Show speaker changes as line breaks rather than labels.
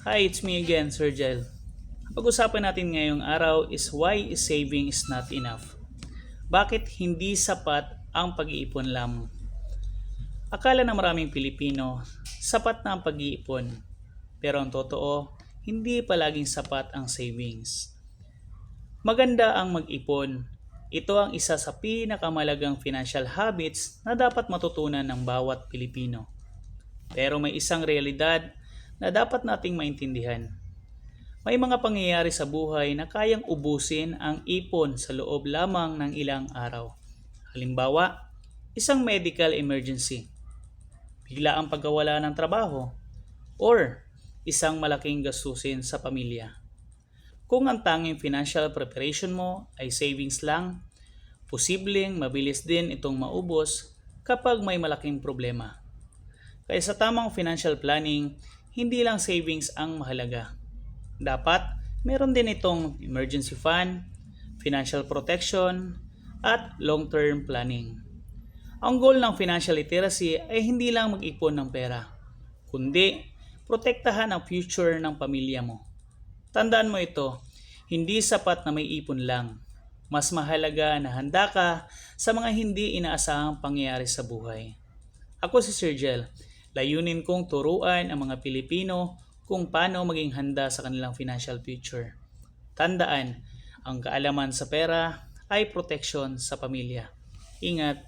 Hi, it's me again, Sir Gel. Pag-usapan natin ngayong araw is why saving is not enough. Bakit hindi sapat ang pag-iipon lamang? Akala ng maraming Pilipino, sapat na ang pag-iipon. Pero ang totoo, hindi palaging sapat ang savings. Maganda ang mag-ipon. Ito ang isa sa pinakamalagang financial habits na dapat matutunan ng bawat Pilipino. Pero may isang realidad na dapat nating maintindihan. May mga pangyayari sa buhay na kayang ubusin ang ipon sa loob lamang ng ilang araw. Halimbawa, isang medical emergency, bigla ang pagkawala ng trabaho, or isang malaking gastusin sa pamilya. Kung ang tanging financial preparation mo ay savings lang, posibleng mabilis din itong maubos kapag may malaking problema. Kaya sa tamang financial planning, hindi lang savings ang mahalaga. Dapat meron din itong emergency fund, financial protection, at long-term planning. Ang goal ng financial literacy ay hindi lang mag-ipon ng pera, kundi protektahan ang future ng pamilya mo. Tandaan mo ito, hindi sapat na may ipon lang. Mas mahalaga na handa ka sa mga hindi inaasahang pangyayari sa buhay. Ako si Sir Gel. Layunin kong turuan ang mga Pilipino kung paano maging handa sa kanilang financial future. Tandaan, ang kaalaman sa pera ay proteksyon sa pamilya. Ingat!